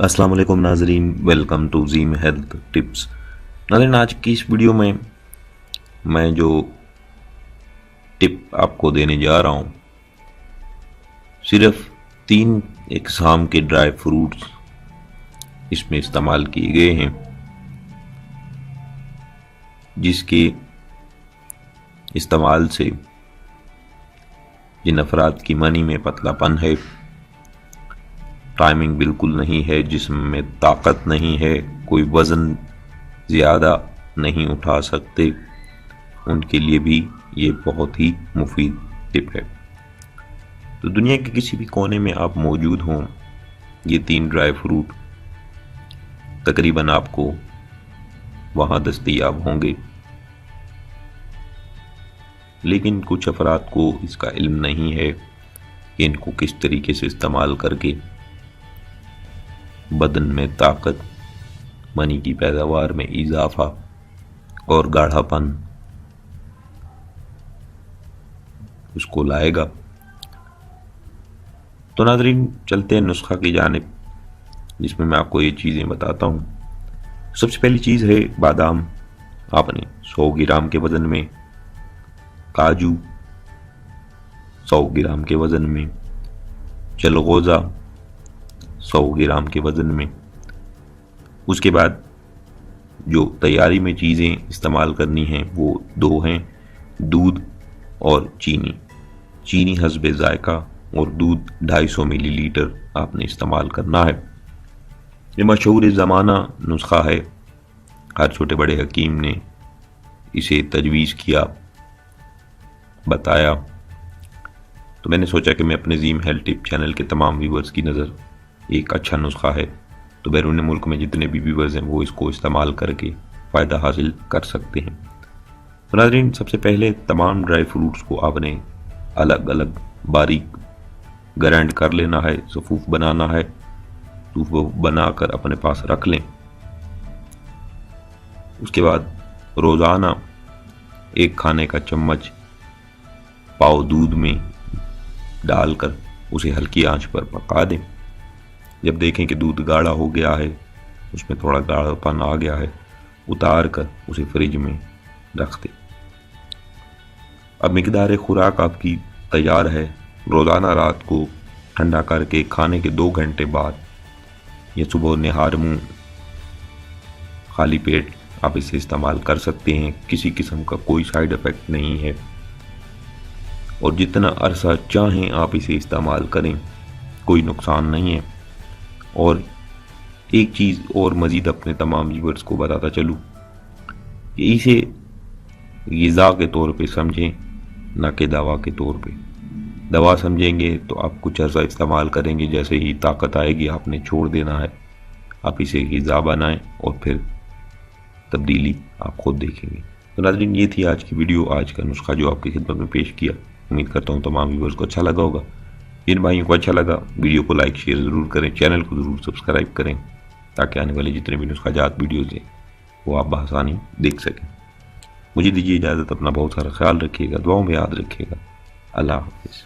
السلام علیکم ناظرین، ویلکم ٹو زیم ہیلتھ ٹپس۔ ناظرین، آج کی اس ویڈیو میں میں جو ٹپ آپ کو دینے جا رہا ہوں، صرف 3 اقسام کے ڈرائی فروٹس اس میں استعمال کیے گئے ہیں، جس کے استعمال سے جن افراد کی منی میں پتلا پن ہے، ٹائمنگ بالکل نہیں ہے، جسم میں طاقت نہیں ہے، کوئی وزن زیادہ نہیں اٹھا سکتے، ان کے لیے بھی یہ بہت ہی مفید ٹپ ہے۔ تو دنیا کے کسی بھی کونے میں آپ موجود ہوں، یہ 3 ڈرائی فروٹ تقریباً آپ کو وہاں دستیاب ہوں گے، لیکن کچھ افراد کو اس کا علم نہیں ہے کہ ان کو کس طریقے سے استعمال کر کے بدن میں طاقت، منی کی پیداوار میں اضافہ اور گاڑھا پن اس کو لائے گا۔ تو ناظرین، چلتے ہیں نسخہ کی جانب، جس میں آپ کو یہ چیزیں بتاتا ہوں۔ سب سے پہلی چیز ہے بادام۔ آپ نے 100 گرام کے وزن میں، کاجو 100 گرام کے وزن میں، چلغوزہ 100 گرام کے وزن میں۔ اس کے بعد جو تیاری میں چیزیں استعمال کرنی ہیں وہ 2 ہیں، دودھ اور چینی۔ چینی حسب ذائقہ اور دودھ 250 ملی لیٹر آپ نے استعمال کرنا ہے۔ یہ مشہور زمانہ نسخہ ہے، ہر چھوٹے بڑے حکیم نے اسے تجویز کیا، بتایا، تو میں نے سوچا کہ میں اپنے زیم ہیلتھ ٹپ چینل کے تمام ویورز کی نظر ایک اچھا نسخہ ہے، تو بیرون ملک میں جتنے بھی ویورز ہیں وہ اس کو استعمال کر کے فائدہ حاصل کر سکتے ہیں۔ تو ناظرین، سب سے پہلے تمام ڈرائی فروٹس کو آپ نے الگ الگ باریک گرائنڈ کر لینا ہے، صفوف بنانا ہے، صفوف بنا کر اپنے پاس رکھ لیں۔ اس کے بعد روزانہ 1 کھانے کا چمچ پاؤ دودھ میں ڈال کر اسے ہلکی آنچ پر پکا دیں۔ جب دیکھیں کہ دودھ گاڑھا ہو گیا ہے، اس میں تھوڑا گاڑھا پن آ گیا ہے، اتار کر اسے فریج میں رکھ دیں۔ اب مقدار خوراک آپ کی تیار ہے۔ روزانہ رات کو ٹھنڈا کر کے کھانے کے 2 گھنٹے بعد یا صبح نہار منہ خالی پیٹ آپ اسے استعمال کر سکتے ہیں۔ کسی قسم کا کوئی سائیڈ ایفیکٹ نہیں ہے، اور جتنا عرصہ چاہیں آپ اسے استعمال کریں، کوئی نقصان نہیں ہے۔ اور ایک چیز اور مزید اپنے تمام ویورز کو بتاتا چلوں کہ اسے غذا کے طور پہ سمجھیں، نہ کہ دوا کے طور پہ۔ دوا سمجھیں گے تو آپ کچھ عرصہ استعمال کریں گے، جیسے ہی طاقت آئے گی آپ نے چھوڑ دینا ہے۔ آپ اسے غذا بنائیں اور پھر تبدیلی آپ خود دیکھیں گے۔ تو ناظرین، یہ تھی آج کی ویڈیو، آج کا نسخہ جو آپ کی خدمت میں پیش کیا۔ امید کرتا ہوں تمام ویورز کو اچھا لگا ہوگا۔ جن بھائیوں کو اچھا لگا، ویڈیو کو لائک شیئر ضرور کریں، چینل کو ضرور سبسکرائب کریں، تاکہ آنے والے جتنے بھی نسخہ جات ویڈیوز ہیں وہ آپ بآسانی دیکھ سکیں۔ مجھے دیجیے اجازت، اپنا بہت سارا خیال رکھیے گا، دعاؤں میں یاد رکھیے گا۔ اللہ حافظ۔